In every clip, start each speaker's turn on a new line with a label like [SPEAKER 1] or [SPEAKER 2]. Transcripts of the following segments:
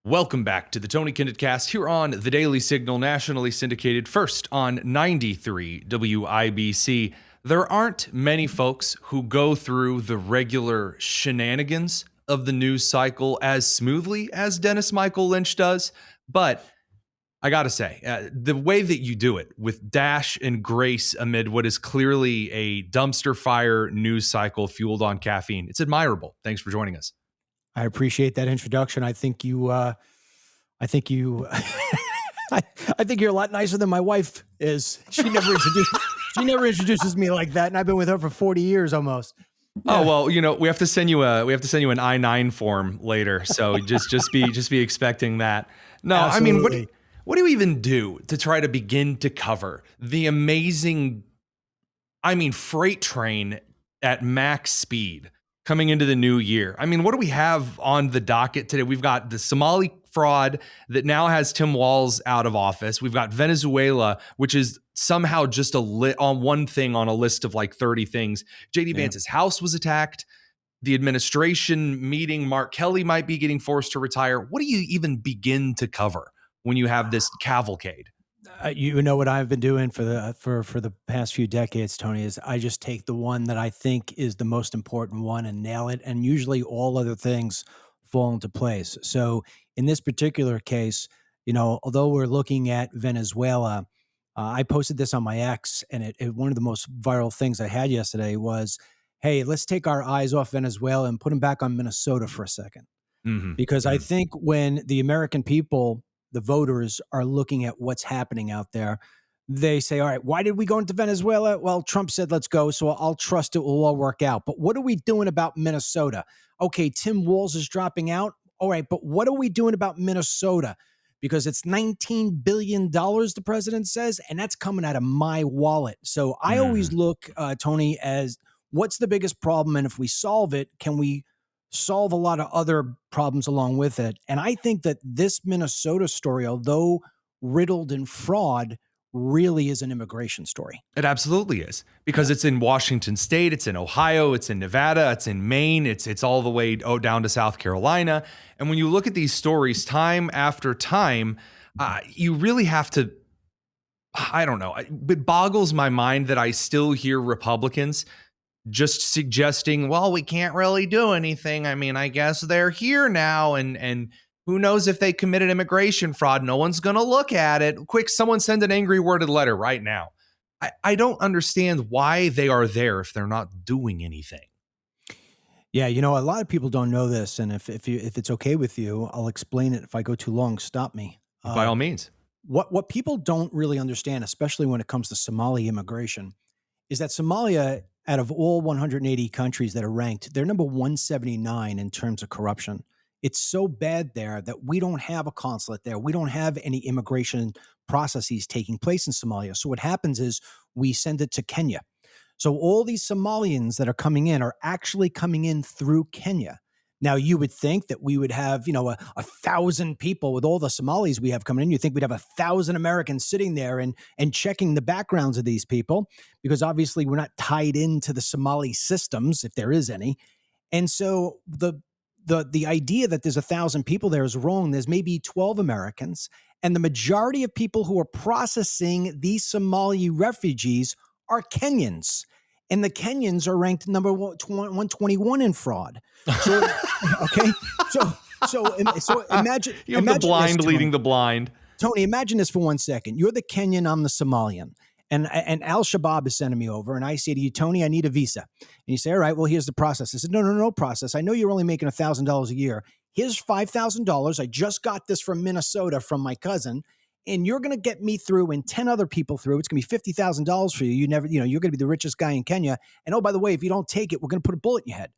[SPEAKER 1] Welcome back to the Tony Kinnett Cast here on the Daily Signal, nationally syndicated, first on 93 WIBC. There aren't many folks who go through the regular shenanigans of the news cycle as smoothly as Dennis Michael Lynch does, but I gotta say, the way that you do it with dash and grace amid what is clearly a dumpster fire news cycle fueled on caffeine, it's admirable. Thanks for joining us.
[SPEAKER 2] I appreciate that introduction. I think you, I think you're a lot nicer than my wife is. She never introduces me like that, and I've been with her for 40 years almost.
[SPEAKER 1] Yeah. Oh well, we have to send you an I-9 form later, so just be expecting that. No,
[SPEAKER 2] Absolutely.
[SPEAKER 1] I mean, what do you even do to try to begin to cover the amazing, freight train at max speed coming into the new year? I mean, what do we have on the docket today? We've got the Somali fraud that now has Tim Walz out of office. We've got Venezuela, which is somehow just on one thing on a list of like 30 things. JD Vance's house was attacked. The administration meeting, Mark Kelly might be getting forced to retire. What do you even begin to cover when you have this cavalcade?
[SPEAKER 2] You know what I've been doing for the past few decades, Tony, is I just take the one that I think is the most important one and nail it, and usually all other things fall into place. So in this particular case, although we're looking at Venezuela, I posted this on my X, and one of the most viral things I had yesterday was, hey, let's take our eyes off Venezuela and put them back on Minnesota for a second.
[SPEAKER 1] Mm-hmm.
[SPEAKER 2] Because I think when the American people, the voters, are looking at what's happening out there, they say, all right, why did we go into Venezuela? Well, Trump said, let's go. So I'll trust it will all work out. But what are we doing about Minnesota? Okay, Tim Walz is dropping out. All right, but what are we doing about Minnesota? Because it's $19 billion, the president says, and that's coming out of my wallet. So I always look, Tony, as what's the biggest problem? And if we solve it, can we solve a lot of other problems along with it? And I think that this Minnesota story, although riddled in fraud, really is an immigration story.
[SPEAKER 1] It absolutely is, because it's in Washington State, it's in Ohio, it's in Nevada, it's in Maine, it's all the way down to South Carolina. And when you look at these stories time after time, you really have to, I don't know, it boggles my mind that I still hear Republicans just suggesting, well, we can't really do anything. I mean, I guess they're here now, and who knows if they committed immigration fraud? No one's going to look at it. Quick, someone send an angry worded letter right now. I don't understand why they are there if they're not doing anything.
[SPEAKER 2] Yeah, a lot of people don't know this, and if it's okay with you, I'll explain it. If I go too long, stop me.
[SPEAKER 1] By all means.
[SPEAKER 2] What people don't really understand, especially when it comes to Somali immigration, is that Somalia, out of all 180 countries that are ranked, they're number 179 in terms of corruption. It's so bad there that we don't have a consulate there. We don't have any immigration processes taking place in Somalia. So what happens is we send it to Kenya. So all these Somalians that are coming in are actually coming in through Kenya. Now, you would think that we would have, 1,000 people with all the Somalis we have coming in. You think we'd have 1,000 Americans sitting there and checking the backgrounds of these people, because obviously we're not tied into the Somali systems, if there is any. And so the idea that there's 1,000 people there is wrong. There's maybe 12 Americans, and the majority of people who are processing these Somali refugees are Kenyans. And the Kenyans are ranked number 121 in fraud. So, okay. So imagine
[SPEAKER 1] the blind
[SPEAKER 2] this,
[SPEAKER 1] leading the blind.
[SPEAKER 2] Tony, imagine this for 1 second. You're the Kenyan, I'm the Somalian. And Al-Shabaab is sending me over. And I say to you, Tony, I need a visa. And you say, all right, well, here's the process. I said, no process. I know you're only making $1,000 a year. Here's $5,000. I just got this from Minnesota from my cousin. And you're going to get me through and 10 other people through. It's going to be $50,000 for you. You're going to be the richest guy in Kenya. And oh, by the way, if you don't take it, we're going to put a bullet in your head.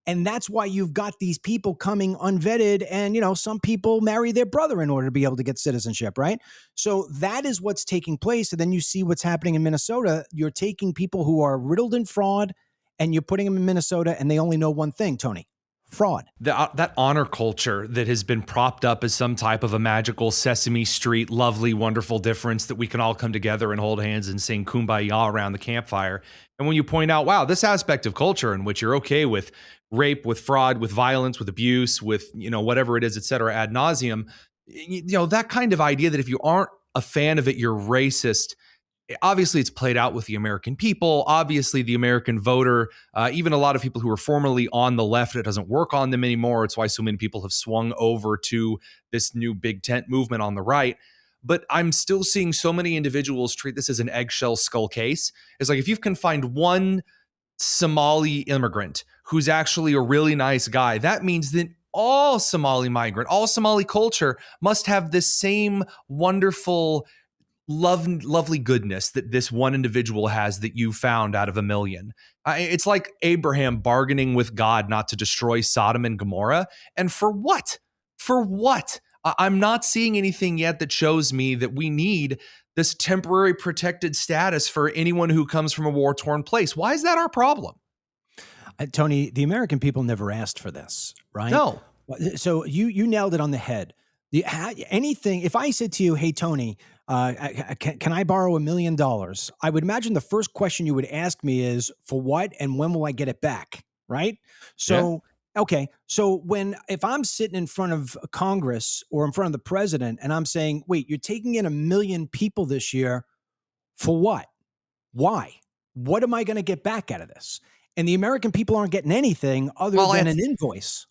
[SPEAKER 2] And that's why you've got these people coming unvetted. And, some people marry their brother in order to be able to get citizenship, right? So that is what's taking place. And then you see what's happening in Minnesota. You're taking people who are riddled in fraud and you're putting them in Minnesota, and they only know one thing, Tony: fraud.
[SPEAKER 1] That honor culture that has been propped up as some type of a magical Sesame Street, lovely, wonderful difference that we can all come together and hold hands and sing Kumbaya around the campfire. And when you point out, wow, this aspect of culture in which you're okay with rape, with fraud, with violence, with abuse, with, whatever it is, et cetera, ad nauseum. That kind of idea that if you aren't a fan of it, you're racist. Obviously, it's played out with the American people. Obviously, the American voter, even a lot of people who are formerly on the left, it doesn't work on them anymore. It's why so many people have swung over to this new big tent movement on the right. But I'm still seeing so many individuals treat this as an eggshell skull case. It's like, if you can find one Somali immigrant who's actually a really nice guy, that means that all Somali migrant, all Somali culture must have this same wonderful lovely goodness that this one individual has that you found out of a million. It's like Abraham bargaining with God not to destroy Sodom and Gomorrah. And for what? For what? I'm not seeing anything yet that shows me that we need this temporary protected status for anyone who comes from a war-torn place. Why is that our problem?
[SPEAKER 2] Tony, the American people never asked for this, right?
[SPEAKER 1] No.
[SPEAKER 2] So you nailed it on the head. Anything, if I said to you, hey, Tony, can I borrow $1 million? I would imagine the first question you would ask me is, for what and when will I get it back? Right? So, okay. So if I'm sitting in front of Congress or in front of the president and I'm saying, wait, you're taking in 1 million people this year, for what? Why? What am I going to get back out of this? And the American people aren't getting anything other than an invoice.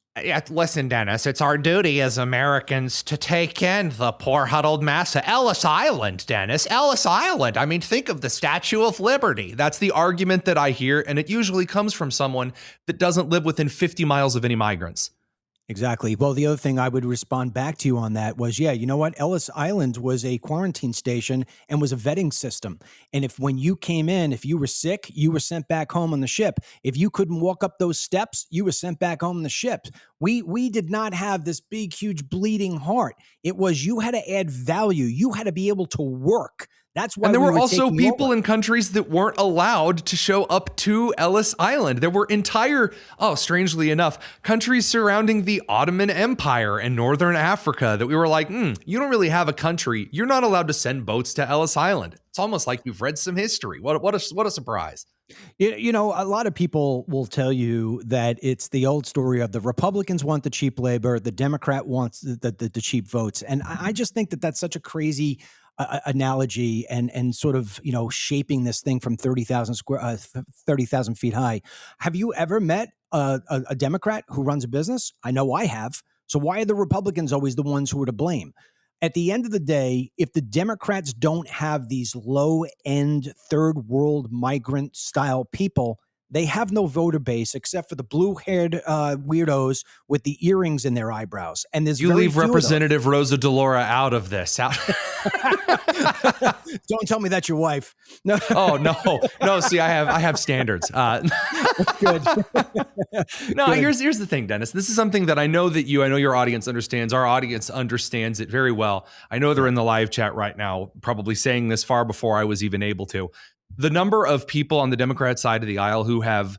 [SPEAKER 3] Listen, Dennis, it's our duty as Americans to take in the poor huddled massa. Ellis Island, Dennis, Ellis Island. I mean, think of the Statue of Liberty.
[SPEAKER 1] That's the argument that I hear, and it usually comes from someone that doesn't live within 50 miles of any migrants.
[SPEAKER 2] Exactly. Well, the other thing I would respond back to you on that was, yeah, you know what? Ellis Island was a quarantine station and was a vetting system. And when you came in, if you were sick, you were sent back home on the ship. If you couldn't walk up those steps, you were sent back home on the ship. We did not have this big, huge bleeding heart. It was, you had to add value. You had to be able to work. That's why.
[SPEAKER 1] And there were also people in countries that weren't allowed to show up to Ellis Island. There were strangely enough, countries surrounding the Ottoman Empire and Northern Africa that we were like, you don't really have a country. You're not allowed to send boats to Ellis Island. It's almost like you've read some history. What a surprise.
[SPEAKER 2] A lot of people will tell you that it's the old story of the Republicans want the cheap labor, the Democrat wants the cheap votes. And I just think that that's such a crazy analogy and sort of, shaping this thing from 30,000 feet high. Have you ever met a Democrat who runs a business? I know I have. So why are the Republicans always the ones who are to blame? At the end of the day, if the Democrats don't have these low-end third world migrant style people, they have no voter base except for the blue-haired weirdos with the earrings in their eyebrows. And there's
[SPEAKER 1] you leave Representative Rosa DeLaura out of this.
[SPEAKER 2] Don't tell me that's your wife. No.
[SPEAKER 1] Oh no. See, I have standards.
[SPEAKER 2] Good.
[SPEAKER 1] No, good. Here's the thing, Dennis. This is something that I know your audience understands. Our audience understands it very well. I know they're in the live chat right now, probably saying this far before I was even able to. The number of people on the Democrat side of the aisle who have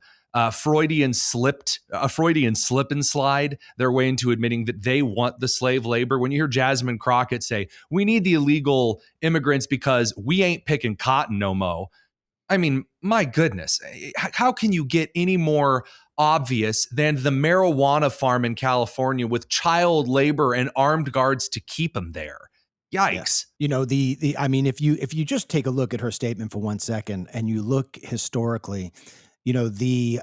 [SPEAKER 1] Freudian slip and slide their way into admitting that they want the slave labor. When you hear Jasmine Crockett say, we need the illegal immigrants because we ain't picking cotton no mo. I mean, my goodness, how can you get any more obvious than the marijuana farm in California with child labor and armed guards to keep them there? Yikes.
[SPEAKER 2] Yeah. If you just take a look at her statement for 1 second and you look historically, the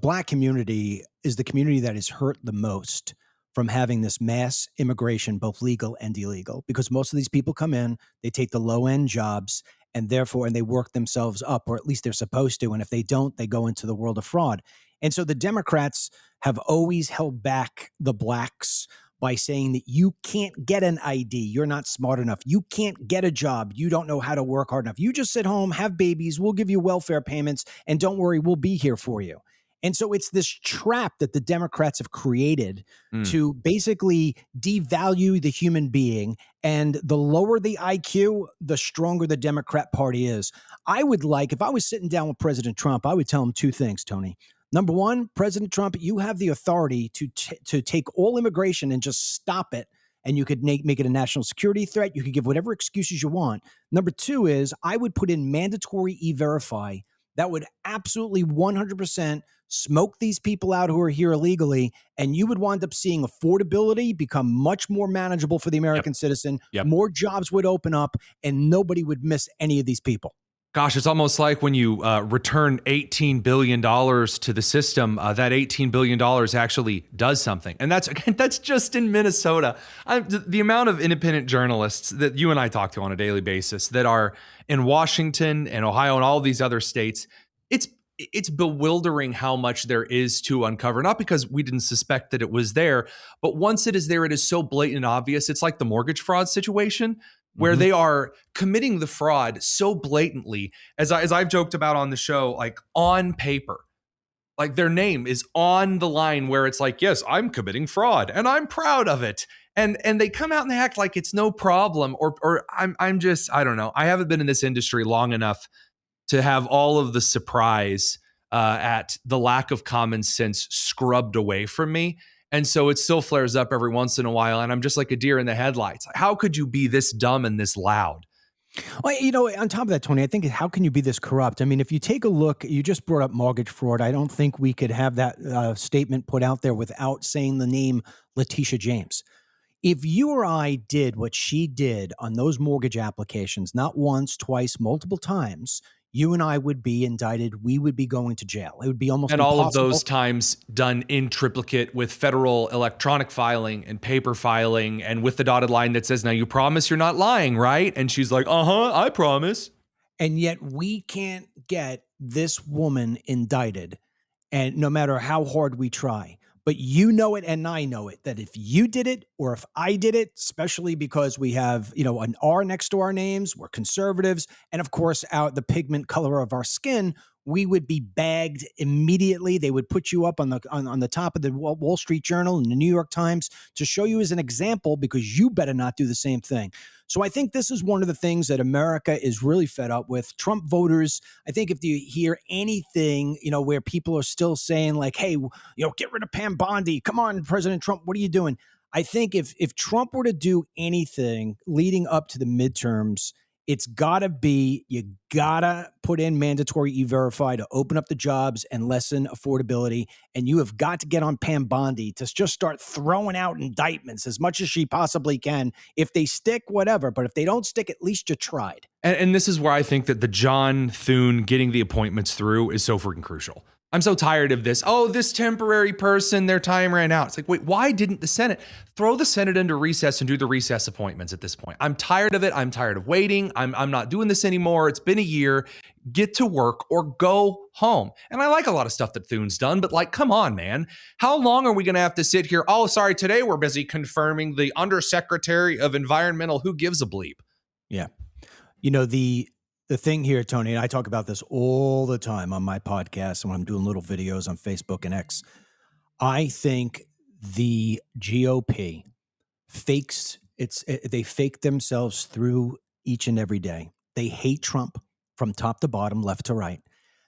[SPEAKER 2] Black community is the community that is hurt the most from having this mass immigration, both legal and illegal, because most of these people come in, they take the low end jobs and they work themselves up, or at least they're supposed to. And if they don't, they go into the world of fraud. And so the Democrats have always held back the Blacks by saying that you can't get an ID. You're not smart enough. You can't get a job. You don't know how to work hard enough. You just sit home, have babies. We'll give you welfare payments. And don't worry, we'll be here for you. And so it's this trap that the Democrats have created to basically devalue the human being. And the lower the IQ, the stronger the Democrat Party is. If I was sitting down with President Trump, I would tell him two things, Tony. Number one, President Trump, you have the authority to take all immigration and just stop it. And you could make it a national security threat. You could give whatever excuses you want. Number two is I would put in mandatory E-Verify that would absolutely 100% smoke these people out who are here illegally, and you would wind up seeing affordability become much more manageable for the American citizen.
[SPEAKER 1] Yep.
[SPEAKER 2] More jobs would open up, and nobody would miss any of these people.
[SPEAKER 1] Gosh, it's almost like when you return $18 billion to the system, that $18 billion actually does something. And that's just in Minnesota. The amount of independent journalists that you and I talk to on a daily basis that are in Washington and Ohio and all these other states, it's bewildering how much there is to uncover, not because we didn't suspect that it was there, but once it is there, it is so blatant and obvious. It's like the mortgage fraud situation where they are committing the fraud so blatantly, as I've joked about on the show, like on paper, like their name is on the line where it's like, yes, I'm committing fraud and I'm proud of it. And they come out and they act like it's no problem, or I'm just, I don't know. I haven't been in this industry long enough to have all of the surprise at the lack of common sense scrubbed away from me. And so it still flares up every once in a while. And I'm just like a deer in the headlights. How could you be this dumb and this loud?
[SPEAKER 2] Well, you know, on top of that, Tony, I think how can you be this corrupt? I mean, if you take a look, you just brought up mortgage fraud. I don't think we could have that statement put out there without saying the name Letitia James. If you or I did what she did on those mortgage applications, not once, twice, multiple times, you and I would be indicted. We would be going to jail. It would be almost
[SPEAKER 1] impossible. And all of
[SPEAKER 2] impossible.
[SPEAKER 1] those times done in triplicate with federal electronic filing and paper filing and with the dotted line that says, now you promise you're not lying, right? And she's like, I promise.
[SPEAKER 2] And yet we can't get this woman indicted, and no matter how hard we try. But you know it and I know it, that if you did it or if I did it, especially because we have, you know, an R next to our names, we're conservatives, and of course, the pigment color of our skin, we would be bagged immediately. They would put you up on the top of the Wall Street Journal and the New York Times to show you as an example, because you better not do the same thing. So I think this is one of the things that America is really fed up with. Trump voters, I think if you hear anything, you know, where people are still saying like, hey, you know, get rid of Pam Bondi. Come on, President Trump, what are you doing? I think if Trump were to do anything leading up to the midterms, it's gotta be, you gotta put in mandatory E-Verify to open up the jobs and lessen affordability. And you have got to get on Pam Bondi to just start throwing out indictments as much as she possibly can. If they stick, whatever. But if they don't stick, at least you tried.
[SPEAKER 1] And this is where I think that the John Thune getting the appointments through is so freaking crucial. I'm so tired of this. Oh, this temporary person, their time ran out. It's like, wait, why didn't the Senate throw the Senate into recess and do the recess appointments at this point? I'm tired of it. I'm tired of waiting. I'm not doing this anymore. It's been a year. Get to work or go home. And I like a lot of stuff that Thune's done, but like, come on, man. How long are we going to have to sit here? Oh, sorry, today we're busy confirming the Undersecretary of Environmental. Who gives a bleep?
[SPEAKER 2] Yeah. You know, the thing here, Tony, and I talk about this all the time on my podcast and when I'm doing little videos on Facebook and X. I think the GOP they fake themselves through each and every day. They hate Trump from top to bottom, left to right.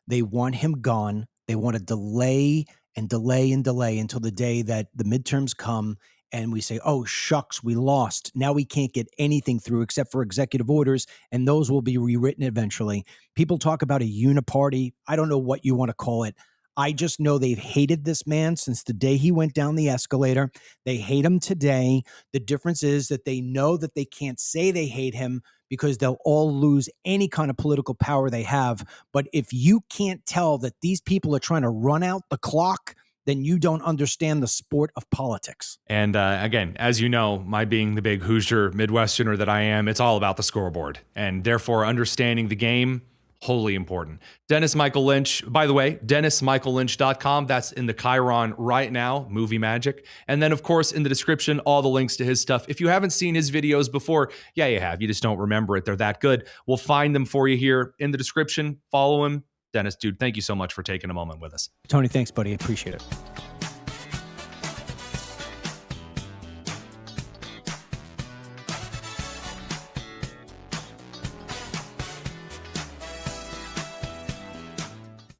[SPEAKER 2] They want him gone. They want to delay and delay and delay until the day that the midterms come and we say, oh, shucks, we lost. Now we can't get anything through except for executive orders, and those will be rewritten eventually. People talk about a uniparty. I don't know what you want to call it. I just know they've hated this man since the day he went down the escalator. They hate him today. The difference is that they know that they can't say they hate him because they'll all lose any kind of political power they have. But if you can't tell that these people are trying to run out the clock, then you don't understand the sport of politics.
[SPEAKER 1] And again, as you know, my being the big Hoosier Midwesterner that I am, it's all about the scoreboard. And therefore, understanding the game, wholly important. Dennis Michael Lynch, by the way, DennisMichaelLynch.com. That's in the Chiron right now, movie magic. And then, of course, in the description, all the links to his stuff. If you haven't seen his videos before, yeah, you have. You just don't remember it. They're that good. We'll find them for you here in the description. Follow him. Dennis, dude, thank you so much for taking a moment with us.
[SPEAKER 2] Tony, thanks, buddy. I appreciate it.